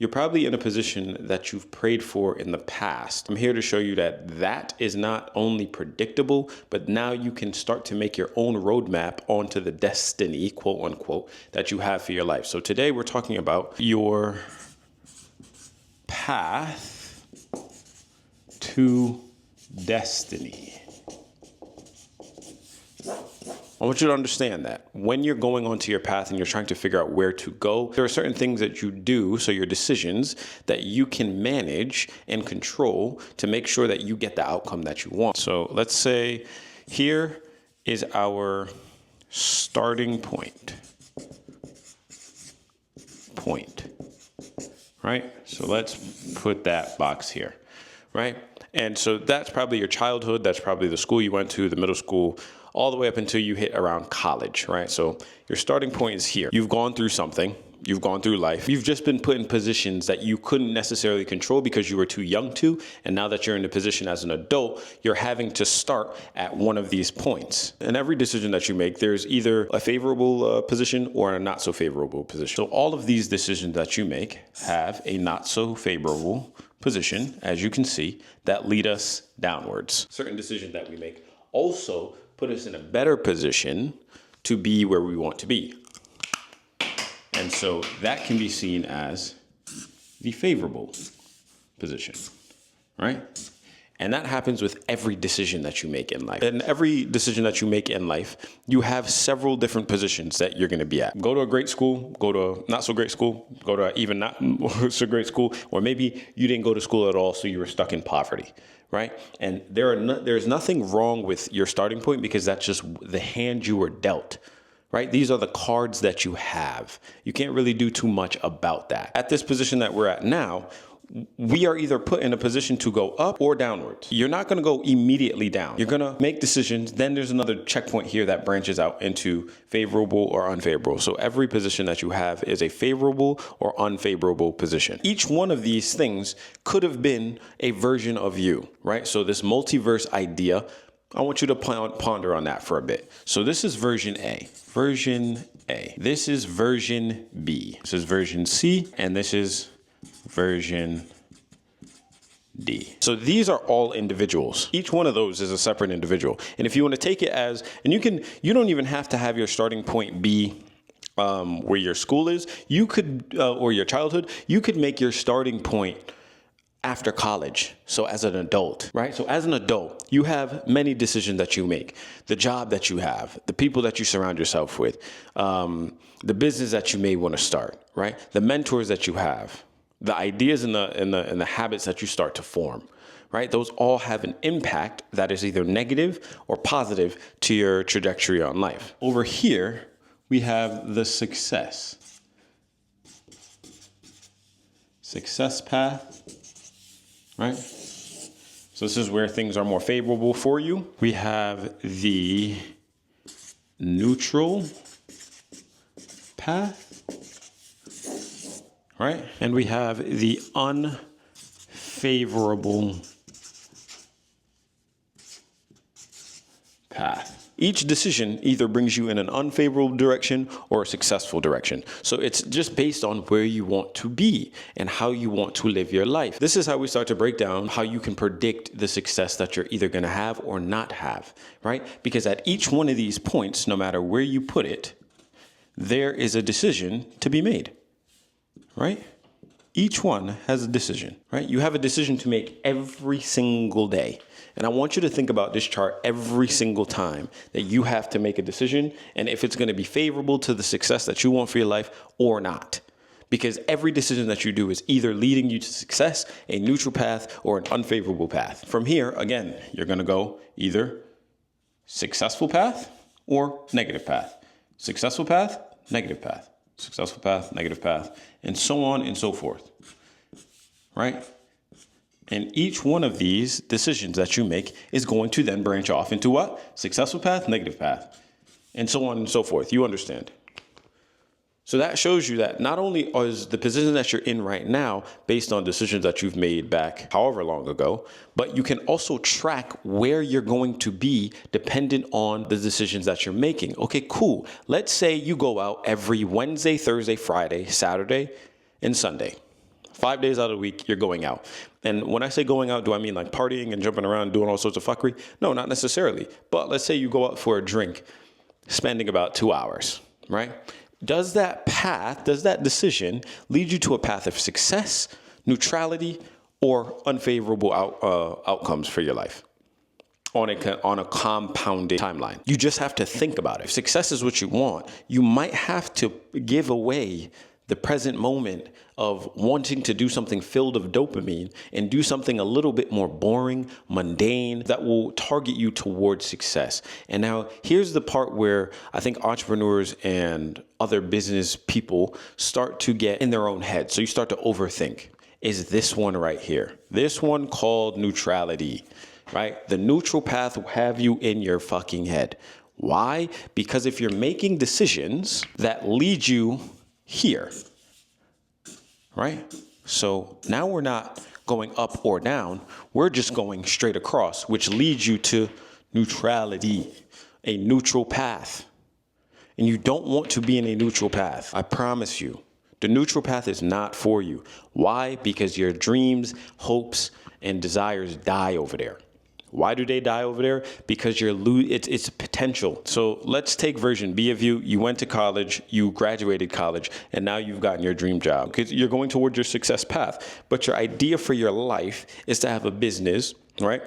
You're probably in a position that you've prayed for in the past. I'm here to show you that that is not only predictable, but now you can start to make your own roadmap onto the destiny, quote unquote, that you have for your life. So today we're talking about your path to destiny. I want you to understand that when you're going onto your path and you're trying to figure out where to go, there are certain things that you do, so your decisions, that you can manage and control to make sure that you get the outcome that you want. So let's say here is our starting point. Right? So let's put that box here, right? And so that's probably your childhood. That's probably the school you went to, the middle school, all the way up until you hit around college, right? So your starting point is here. You've gone through something. You've gone through life. You've just been put in positions that you couldn't necessarily control because you were too young to. And now that you're in a position as an adult, you're having to start at one of these points. And every decision that you make, there's either a favorable position or a not so favorable position. So all of these decisions that you make have a not so favorable position, as you can see, that lead us downwards. Certain decisions that we make also put us in a better position to be where we want to be. And so that can be seen as the favorable position, right? And that happens with every decision that you make in life. And every decision that you make in life, you have several different positions that you're going to be at. Go to a great school, go to a not so great school, go to even not so great school, or maybe you didn't go to school at all, so you were stuck in poverty, right? And there's nothing wrong with your starting point because that's just the hand you were dealt. Right? These are the cards that you have. You can't really do too much about that. At this position that we're at now, we are either put in a position to go up or downwards. You're not going to go immediately down. You're going to make decisions. Then there's another checkpoint here that branches out into favorable or unfavorable. So every position that you have is a favorable or unfavorable position. Each one of these things could have been a version of you, right? So this multiverse idea, I want you to ponder on that for a bit. So this is version A. Version A. This is version B. This is version C. And this is version D. So these are all individuals. Each one of those is a separate individual. And if you want to take it as, and you don't even have to have your starting point be where your school is. You could, or your childhood, you could make your starting point after college. So as an adult, right? So as an adult, you have many decisions that you make, the job that you have, the people that you surround yourself with, the business that you may want to start, right? The mentors that you have, the ideas and the habits that you start to form, right? Those all have an impact that is either negative or positive to your trajectory on life. Over here, we have the success path. Right? So this is where things are more favorable for you. We have the neutral path, right? And we have the unfavorable path. Each decision either brings you in an unfavorable direction or a successful direction. So it's just based on where you want to be and how you want to live your life. This is how we start to break down how you can predict the success that you're either going to have or not have, right? Because at each one of these points, no matter where you put it, there is a decision to be made, right? Each one has a decision, right? You have a decision to make every single day. And I want you to think about this chart every single time that you have to make a decision and if it's going to be favorable to the success that you want for your life or not. Because every decision that you do is either leading you to success, a neutral path, or an unfavorable path. From here, again, you're going to go either successful path or negative path. Successful path, negative path. Successful path, negative path, and so on and so forth, right? And each one of these decisions that you make is going to then branch off into what? Successful path, negative path, and so on and so forth. You understand? So that shows you that not only is the position that you're in right now based on decisions that you've made back however long ago, but you can also track where you're going to be dependent on the decisions that you're making. Okay, cool. Let's say you go out every Wednesday, Thursday, Friday, Saturday, and Sunday. 5 days out of the week, you're going out. And when I say going out, do I mean like partying and jumping around, doing all sorts of fuckery? No, not necessarily. But let's say you go out for a drink, spending about 2 hours, right? Does that decision lead you to a path of success, neutrality, or unfavorable outcomes for your life on a compounded timeline? You just have to think about it. If success is what you want, you might have to give away the present moment of wanting to do something filled of dopamine and do something a little bit more boring, mundane, that will target you towards success. And now here's the part where I think entrepreneurs and other business people start to get in their own head. So you start to overthink. Is this one right here? This one called neutrality, right? The neutral path will have you in your fucking head. Why? Because if you're making decisions that lead you here, right? So now we're not going up or down. We're just going straight across, which leads you to neutrality, a neutral path. And you don't want to be in a neutral path. I promise you, the neutral path is not for you. Why? Because your dreams, hopes, and desires die over there. Why do they die over there? Because it's potential. So let's take version B of you. You went to college, you graduated college, and now you've gotten your dream job because you're going towards your success path. But your idea for your life is to have a business, right?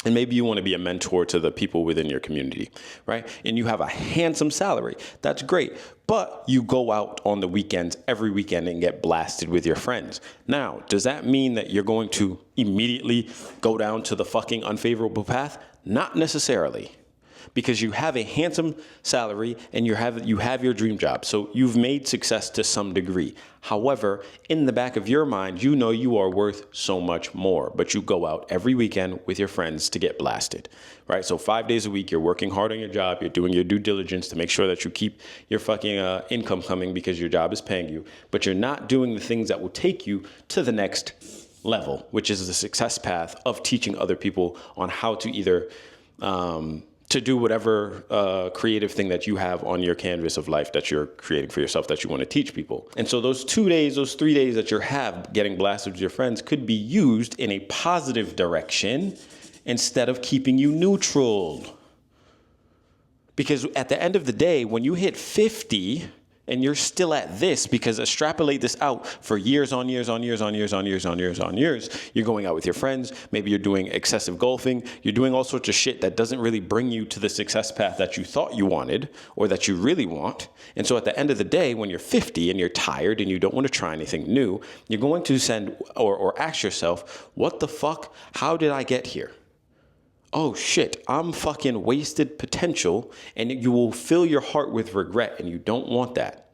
And maybe you want to be a mentor to the people within your community, right? And you have a handsome salary. That's great. But you go out on the weekends, every weekend, and get blasted with your friends. Now, does that mean that you're going to immediately go down to the fucking unfavorable path? Not necessarily. Because you have a handsome salary and you have your dream job. So you've made success to some degree. However, in the back of your mind, you know you are worth so much more. But you go out every weekend with your friends to get blasted, right? So 5 days a week, you're working hard on your job. You're doing your due diligence to make sure that you keep your fucking income coming because your job is paying you. But you're not doing the things that will take you to the next level, which is the success path of teaching other people on how to either to do whatever creative thing that you have on your canvas of life that you're creating for yourself that you want to teach people. And so those 2 days, those 3 days that you have getting blasted with your friends could be used in a positive direction instead of keeping you neutral. Because at the end of the day, when you hit 50 and you're still at this, because extrapolate this out for years on years on years on years on years on years on years, you're going out with your friends, maybe you're doing excessive golfing, you're doing all sorts of shit that doesn't really bring you to the success path that you thought you wanted or that you really want. And so at the end of the day, when you're 50 and you're tired and you don't want to try anything new, you're going to send or ask yourself, what the fuck? How did I get here? Oh shit, I'm fucking wasted potential, and you will fill your heart with regret, and you don't want that.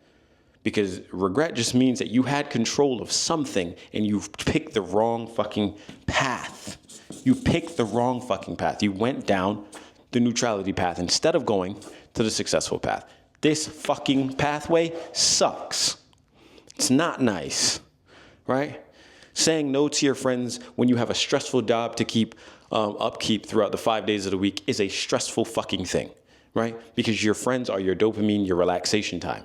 Because regret just means that you had control of something and you picked the wrong fucking path. You picked the wrong fucking path. You went down the neutrality path instead of going to the successful path. This fucking pathway sucks. It's not nice, right? Saying no to your friends when you have a stressful job to keep upkeep throughout the 5 days of the week is a stressful fucking thing, right? Because your friends are your dopamine, your relaxation time.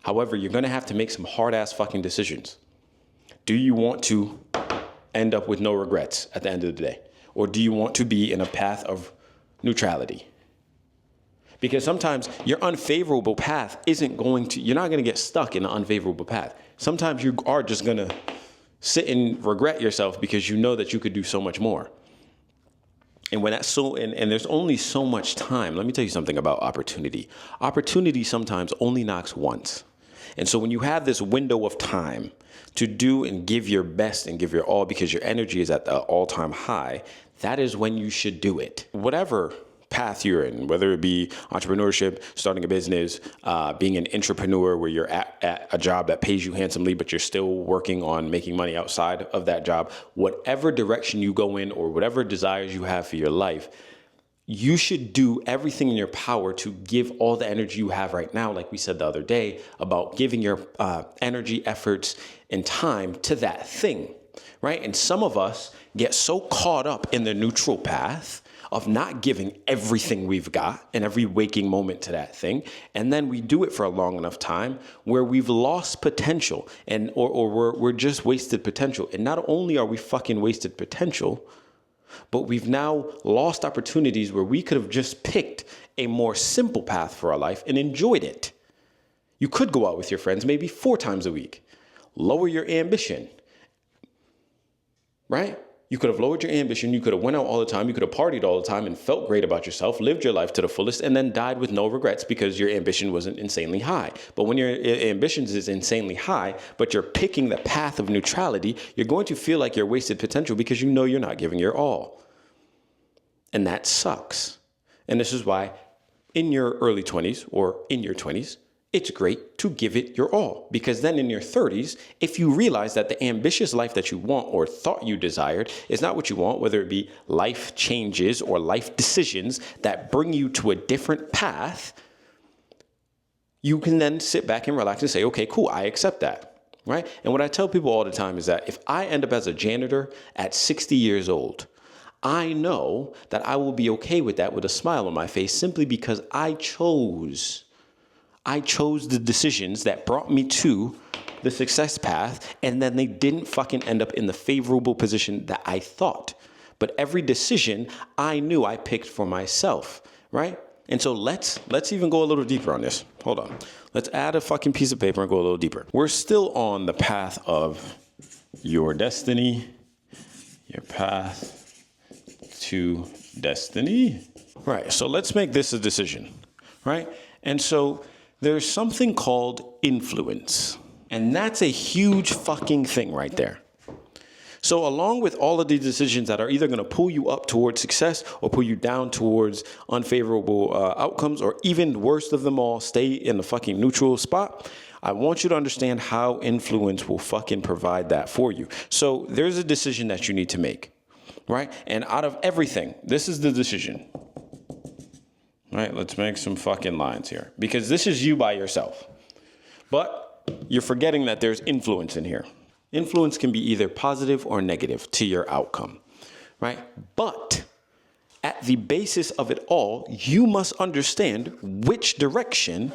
However, you're going to have to make some hard ass fucking decisions. Do you want to end up with no regrets at the end of the day? Or do you want to be in a path of neutrality? Because sometimes your unfavorable path you're not going to get stuck in an unfavorable path. Sometimes you are just going to sit and regret yourself because you know that you could do so much more. And when that's so, and there's only so much time. Let me tell you something about opportunity. Opportunity sometimes only knocks once. And so when you have this window of time to do and give your best and give your all because your energy is at the all-time high, that is when you should do it. Whatever path you're in, whether it be entrepreneurship, starting a business, being an entrepreneur where you're at a job that pays you handsomely, but you're still working on making money outside of that job, whatever direction you go in or whatever desires you have for your life, you should do everything in your power to give all the energy you have right now, like we said the other day, about giving your energy, efforts, and time to that thing, right? And some of us get so caught up in the neutral path of not giving everything we've got and every waking moment to that thing. And then we do it for a long enough time where we've lost potential or we're just wasted potential. And not only are we fucking wasted potential, but we've now lost opportunities where we could have just picked a more simple path for our life and enjoyed it. You could go out with your friends maybe 4 times a week. Lower your ambition, right? You could have lowered your ambition. You could have went out all the time. You could have partied all the time and felt great about yourself, lived your life to the fullest, and then died with no regrets because your ambition wasn't insanely high. But when your ambition is insanely high, but you're picking the path of neutrality, you're going to feel like you're wasted potential because you know you're not giving your all. And that sucks. And this is why in your early 20s or in your 20s, it's great to give it your all, because then in your 30s, if you realize that the ambitious life that you want or thought you desired is not what you want, whether it be life changes or life decisions that bring you to a different path, you can then sit back and relax and say, okay, cool, I accept that, right? And what I tell people all the time is that if I end up as a janitor at 60 years old, I know that I will be okay with that with a smile on my face simply because I chose the decisions that brought me to the success path, and then they didn't fucking end up in the favorable position that I thought. But every decision I knew I picked for myself, right? And so let's even go a little deeper on this. Hold on. Let's add a fucking piece of paper and go a little deeper. We're still on the path of your destiny, your path to destiny. Right, so let's make this a decision, right? And so there's something called influence, and that's a huge fucking thing right there. So along with all of these decisions that are either going to pull you up towards success or pull you down towards unfavorable outcomes, or even worst of them all, stay in the fucking neutral spot, I want you to understand how influence will fucking provide that for you. So there's a decision that you need to make, right? And out of everything, this is the decision. Right, let's make some fucking lines here, because this is you by yourself. But you're forgetting that there's influence in here. Influence can be either positive or negative to your outcome, right? But at the basis of it all, you must understand which direction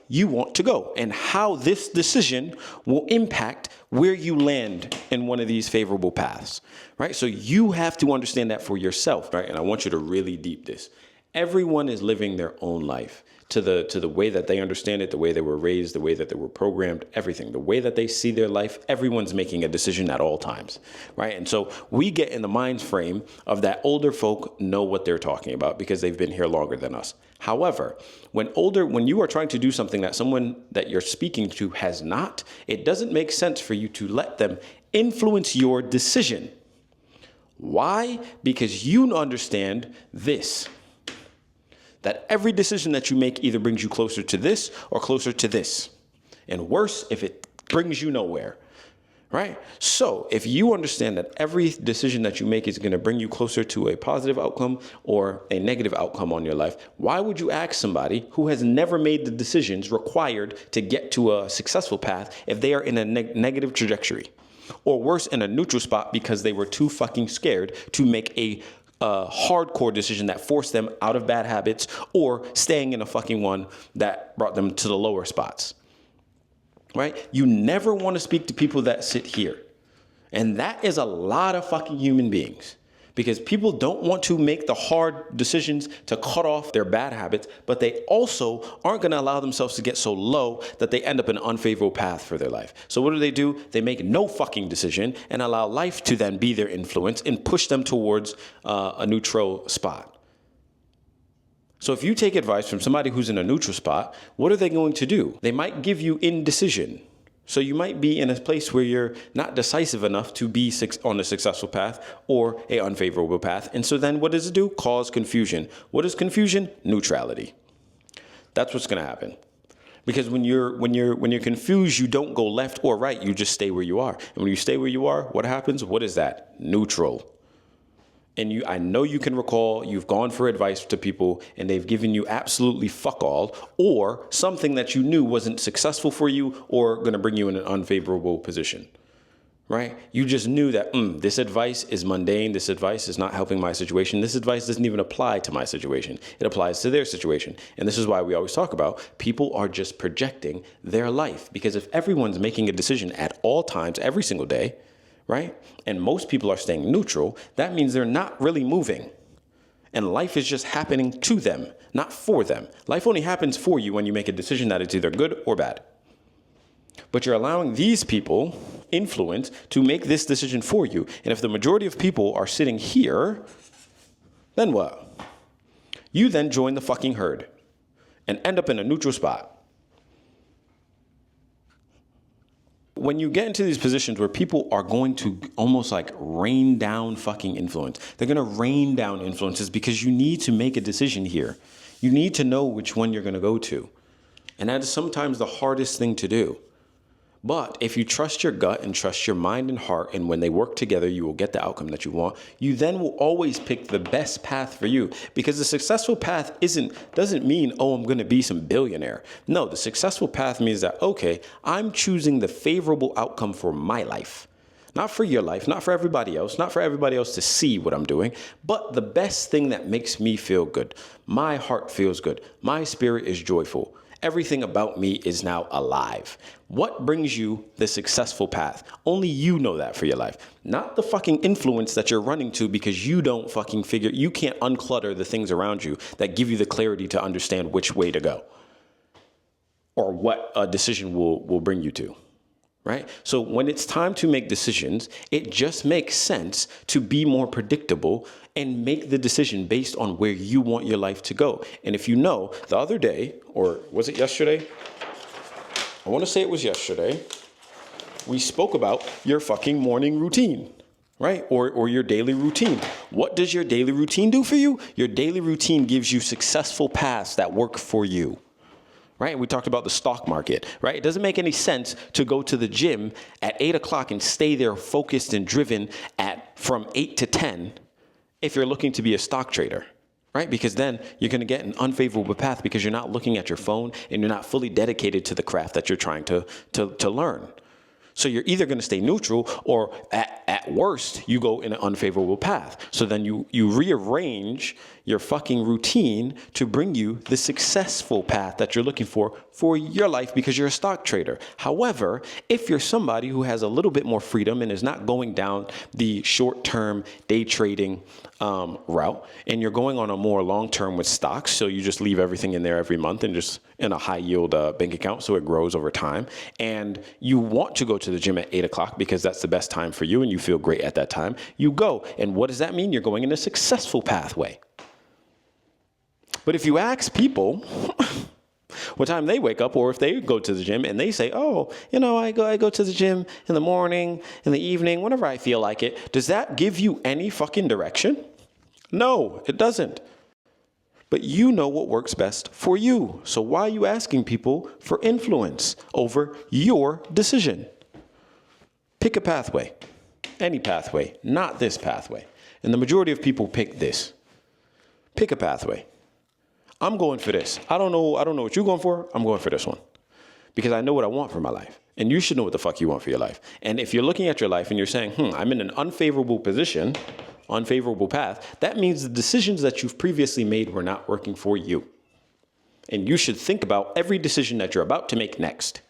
you want to go and how this decision will impact where you land in one of these favorable paths, right? So you have to understand that for yourself, right? And I want you to really deep this. Everyone is living their own life to the way that they understand it, the way they were raised, the way that they were programmed, everything, the way that they see their life. Everyone's making a decision at all times, right? And so we get in the mind frame of that older folk know what they're talking about because they've been here longer than us. However, when you are trying to do something that someone that you're speaking to has not, it doesn't make sense for you to let them influence your decision. Why? Because you understand this, that every decision that you make either brings you closer to this or closer to this. And worse, if it brings you nowhere, right? So if you understand that every decision that you make is going to bring you closer to a positive outcome or a negative outcome on your life, why would you ask somebody who has never made the decisions required to get to a successful path if they are in a negative trajectory? Or worse, in a neutral spot because they were too fucking scared to make a hardcore decision that forced them out of bad habits or staying in a fucking one that brought them to the lower spots, right? You never want to speak to people that sit here. And that is a lot of fucking human beings, because people don't want to make the hard decisions to cut off their bad habits, but they also aren't going to allow themselves to get so low that they end up in an unfavorable path for their life. So what do? They make no fucking decision and allow life to then be their influence and push them towards a neutral spot. So if you take advice from somebody who's in a neutral spot, what are they going to do? They might give you indecision. So you might be in a place where you're not decisive enough to be on a successful path or an unfavorable path. And so then what does it do? Cause confusion. What is confusion? Neutrality. That's what's going to happen. Because when you're confused, you don't go left or right. You just stay where you are. And when you stay where you are, what happens? What is that? Neutral. And I know you can recall you've gone for advice to people and they've given you absolutely fuck all, or something that you knew wasn't successful for you or going to bring you in an unfavorable position, right? You just knew that this advice is mundane. This advice is not helping my situation. This advice doesn't even apply to my situation. It applies to their situation. And this is why we always talk about people are just projecting their life. Because if everyone's making a decision at all times, every single day, right? And most people are staying neutral, that means they're not really moving. And life is just happening to them, not for them. Life only happens for you when you make a decision that it's either good or bad. But you're allowing these people influence to make this decision for you. And if the majority of people are sitting here, then what? You then join the fucking herd and end up in a neutral spot. When you get into these positions where people are going to almost like rain down fucking influence, they're going to rain down influences because you need to make a decision here. You need to know which one you're going to go to. And that is sometimes the hardest thing to do. But if you trust your gut and trust your mind and heart, and when they work together, you will get the outcome that you want, you then will always pick the best path for you. Because the successful path doesn't mean, oh, I'm going to be some billionaire. No, the successful path means that, okay, I'm choosing the favorable outcome for my life. Not for your life, not for everybody else, not for everybody else to see what I'm doing, but the best thing that makes me feel good. My heart feels good. My spirit is joyful. Everything about me is now alive. What brings you the successful path? Only you know that for your life. Not the fucking influence that you're running to because you don't fucking figure, you can't unclutter the things around you that give you the clarity to understand which way to go or what a decision will bring you to. Right? So when it's time to make decisions, it just makes sense to be more predictable and make the decision based on where you want your life to go. And if you know, the other day, or was it yesterday? I want to say it was yesterday. We spoke about your fucking morning routine, right? Or your daily routine. What does your daily routine do for you? Your daily routine gives you successful paths that work for you. Right? We talked about the stock market, right? It doesn't make any sense to go to the gym at 8 o'clock and stay there focused and driven from 8 to 10 if you're looking to be a stock trader, right? Because then you're going to get an unfavorable path because you're not looking at your phone and you're not fully dedicated to the craft that you're trying to learn. So you're either going to stay neutral or at worst, you go in an unfavorable path. So then you rearrange your fucking routine to bring you the successful path that you're looking for your life because you're a stock trader. However, if you're somebody who has a little bit more freedom and is not going down the short-term day trading route, and you're going on a more long-term with stocks, so you just leave everything in there every month and just in a high-yield bank account so it grows over time, and you want to go to the gym at 8 o'clock because that's the best time for you and you feel great at that time, you go. And what does that mean? You're going in a successful pathway. But if you ask people what time they wake up, or if they go to the gym and they say, oh, I go to the gym in the morning, in the evening, whenever I feel like it, does that give you any fucking direction? No, it doesn't. But you know what works best for you. So why are you asking people for influence over your decision? Pick a pathway, any pathway, not this pathway. And the majority of people pick this. Pick a pathway. I'm going for this. I don't know what you're going for. I'm going for this one because I know what I want for my life. And you should know what the fuck you want for your life. And if you're looking at your life and you're saying, I'm in an unfavorable position, unfavorable path, that means the decisions that you've previously made were not working for you. And you should think about every decision that you're about to make next.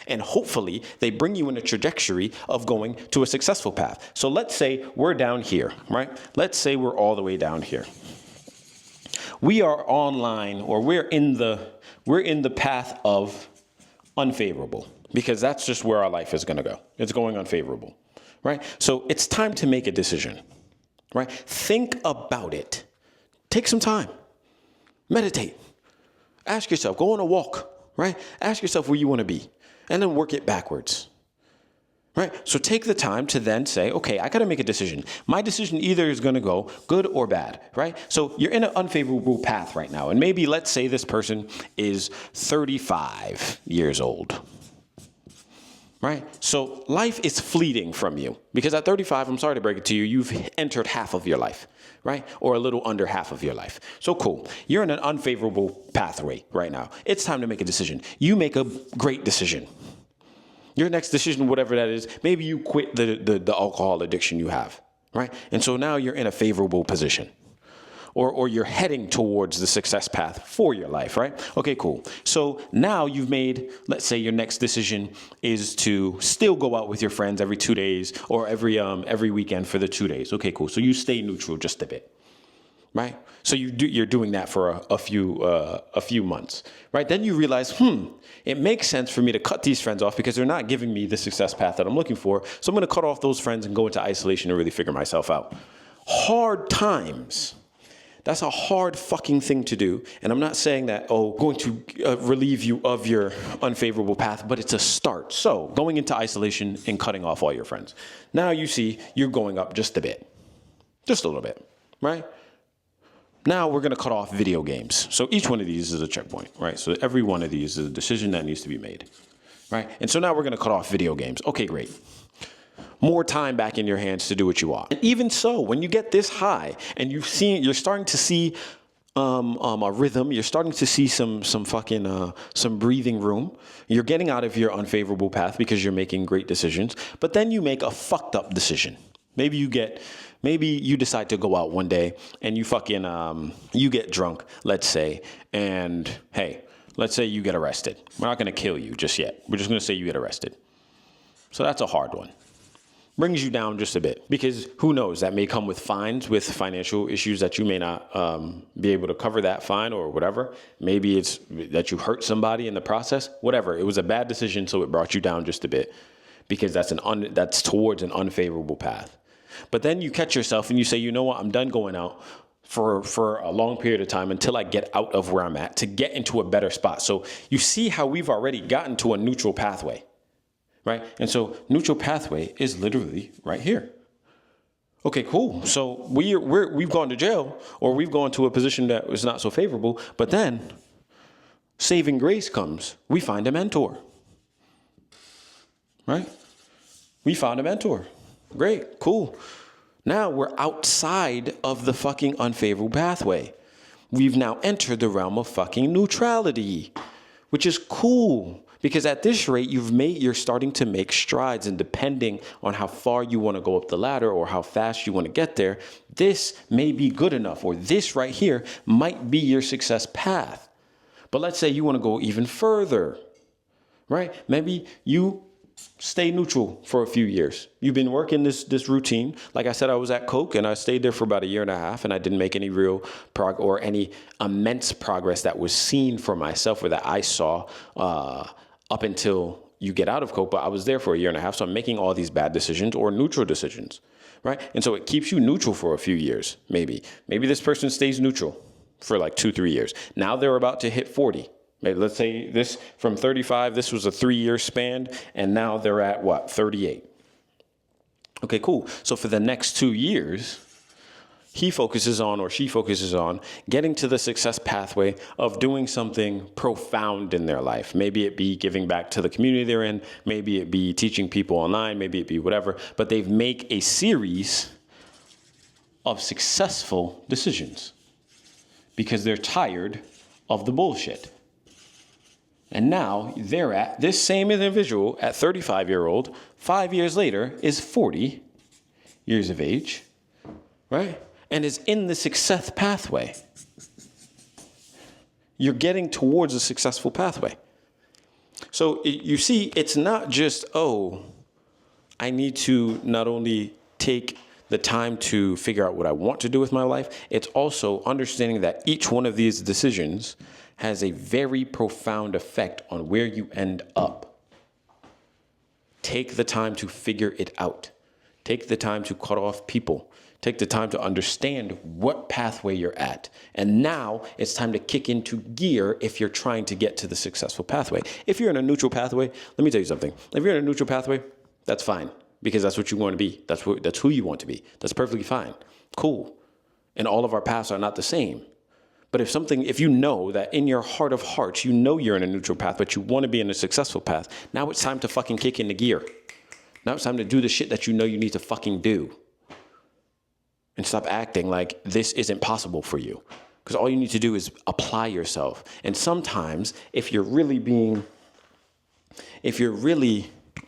And hopefully they bring you in a trajectory of going to a successful path. So let's say we're down here, right? Let's say we're all the way down here. We are online, or we're in the path of unfavorable, because that's just where our life is going to go. It's going unfavorable, right? So it's time to make a decision, right? Think about it. Take some time. Meditate. Ask yourself, go on a walk, right? Ask yourself where you want to be, and then work it backwards. Right? So take the time to then say, okay, I got to make a decision. My decision either is going to go good or bad, right? So you're in an unfavorable path right now. And maybe let's say this person is 35 years old, right? So life is fleeting from you because at 35, I'm sorry to break it to you, you've entered half of your life, right? Or a little under half of your life. So cool. You're in an unfavorable pathway right now. It's time to make a decision. You make a great decision. Your next decision, whatever that is, maybe you quit the alcohol addiction you have, right? And so now you're in a favorable position. Or you're heading towards the success path for your life, right? Okay, cool. So now you've made, let's say your next decision is to still go out with your friends every 2 days or every weekend for the 2 days. Okay, cool. So you stay neutral just a bit, right? So you're doing that for a few months, right? Then you realize, it makes sense for me to cut these friends off because they're not giving me the success path that I'm looking for. So I'm going to cut off those friends and go into isolation and really figure myself out. Hard times. That's a hard fucking thing to do. And I'm not saying that, going to relieve you of your unfavorable path, but it's a start. So going into isolation and cutting off all your friends. Now you see you're going up just a bit, just a little bit, right? Now we're going to cut off video games. So each one of these is a checkpoint, right? So every one of these is a decision that needs to be made, right? And so now we're going to cut off video games. Okay, great. More time back in your hands to do what you want. And even so, when you get this high and you're starting to see a rhythm, you're starting to see some breathing room. You're getting out of your unfavorable path because you're making great decisions. But then you make a fucked up decision. Maybe you decide to go out one day and you get drunk, let's say, and hey, let's say you get arrested. We're not going to kill you just yet. We're just going to say you get arrested. So that's a hard one. Brings you down just a bit because who knows, that may come with fines, with financial issues that you may not be able to cover that fine or whatever. Maybe it's that you hurt somebody in the process, whatever. It was a bad decision, so it brought you down just a bit because that's towards an unfavorable path. But then you catch yourself and you say, you know what, I'm done going out for a long period of time until I get out of where I'm at to get into a better spot. So you see how we've already gotten to a neutral pathway. Right? And so neutral pathway is literally right here. Okay, cool. So we've gone to jail or we've gone to a position that was not so favorable, but then saving grace comes. We find a mentor. Right? We found a mentor. Great, cool. Now we're outside of the fucking unfavorable pathway. We've now entered the realm of fucking neutrality, which is cool. Because at this rate, you're starting to make strides, and depending on how far you want to go up the ladder or how fast you want to get there, this may be good enough, or this right here might be your success path. But let's say you want to go even further, right? Maybe you stay neutral for a few years. You've been working this routine. Like I said, I was at Coke and I stayed there for about 1.5 years and I didn't make any real any immense progress that was seen for myself or that I saw up until you get out of Coke. But I was there for 1.5 years. So I'm making all these bad decisions or neutral decisions, right? And so it keeps you neutral for a few years, maybe. Maybe this person stays neutral for like 2-3 years. Now they're about to hit 40. Maybe let's say this from 35, this was a 3-year span, and now they're at what, 38. Okay, cool. So for the next 2 years, he focuses on or she focuses on getting to the success pathway of doing something profound in their life. Maybe it be giving back to the community they're in. Maybe it be teaching people online. Maybe it be whatever. But they make a series of successful decisions because they're tired of the bullshit. And now they're at this same individual at 35-year-old, 5 years later is 40 years of age, right? And is in the success pathway. You're getting towards a successful pathway. So you see, it's not just, I need to not only take the time to figure out what I want to do with my life, it's also understanding that each one of these decisions has a very profound effect on where you end up. Take the time to figure it out. Take the time to cut off people. Take the time to understand what pathway you're at. And now it's time to kick into gear if you're trying to get to the successful pathway. If you're in a neutral pathway, let me tell you something. If you're in a neutral pathway, that's fine because that's what you want to be. That's who you want to be. That's perfectly fine. Cool. And all of our paths are not the same. But if you know that in your heart of hearts, you know you're in a neutral path, but you want to be in a successful path, now it's time to fucking kick into gear. Now it's time to do the shit that you know you need to fucking do. And stop acting like this isn't possible for you. Because all you need to do is apply yourself. And sometimes, if you're really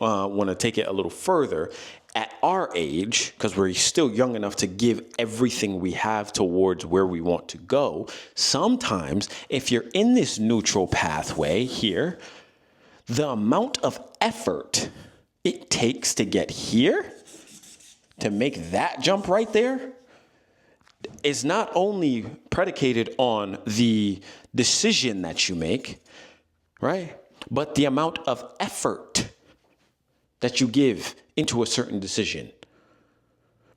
want to take it a little further, at our age, because we're still young enough to give everything we have towards where we want to go, sometimes if you're in this neutral pathway here, the amount of effort it takes to get here, to make that jump right there, is not only predicated on the decision that you make, right? But the amount of effort that you give into a certain decision,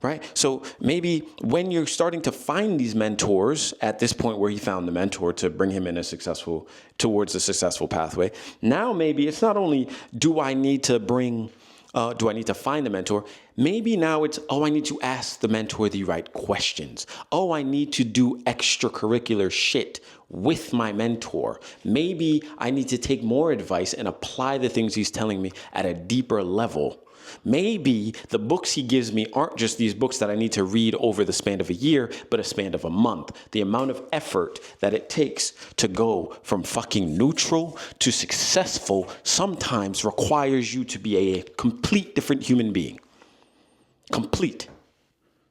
right? So maybe when you're starting to find these mentors at this point where he found the mentor to bring him in towards a successful pathway, now maybe it's not only do I need to find the mentor? Maybe now it's, I need to ask the mentor the right questions. I need to do extracurricular shit with my mentor. Maybe I need to take more advice and apply the things he's telling me at a deeper level. Maybe the books he gives me aren't just these books that I need to read over the span of a year, but a span of a month. The amount of effort that it takes to go from fucking neutral to successful sometimes requires you to be a complete different human being. Complete.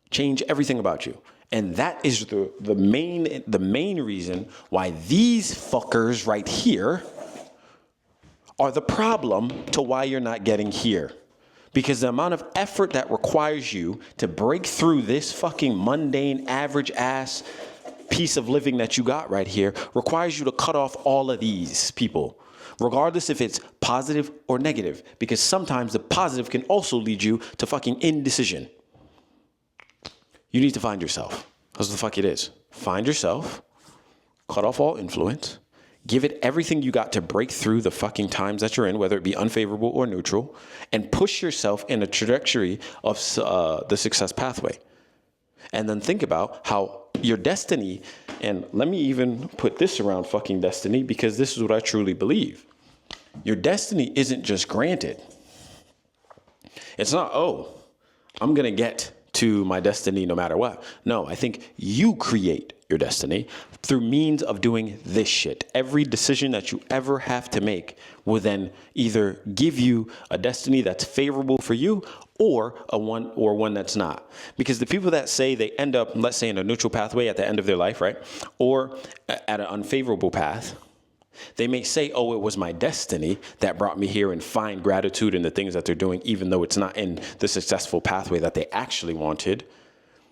Change everything about you. And that is the main reason why these fuckers right here are the problem to why you're not getting here. Because the amount of effort that requires you to break through this fucking mundane, average ass piece of living that you got right here requires you to cut off all of these people, regardless if it's positive or negative. Because sometimes the positive can also lead you to fucking indecision. You need to find yourself. That's what the fuck it is. Find yourself, cut off all influence, give it everything you got to break through the fucking times that you're in, whether it be unfavorable or neutral, and push yourself in a trajectory of the success pathway. And then think about how your destiny, and let me even put this around fucking destiny, because this is what I truly believe. Your destiny isn't just granted. It's not, I'm going to get to my destiny no matter what. No, I think you create your destiny through means of doing this shit. Every decision that you ever have to make will then either give you a destiny that's favorable for you or one that's not. Because the people that say they end up, let's say, in a neutral pathway at the end of their life, right? Or at an unfavorable path, they may say, it was my destiny that brought me here, and find gratitude in the things that they're doing, even though it's not in the successful pathway that they actually wanted.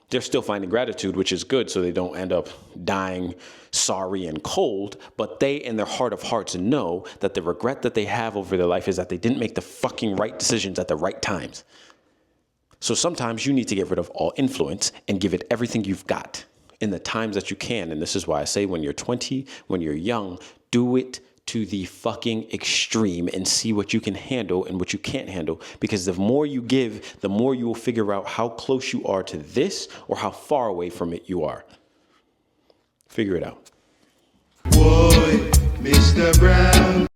They're still finding gratitude, which is good, so they don't end up dying sorry and cold. But they, in their heart of hearts, know that the regret that they have over their life is that they didn't make the fucking right decisions at the right times. So sometimes you need to get rid of all influence and give it everything you've got in the times that you can. And this is why I say, when you're 20, when you're young, do it to the fucking extreme and see what you can handle and what you can't handle. Because the more you give, the more you will figure out how close you are to this or how far away from it you are. Figure it out. Boy, Mr. Brown.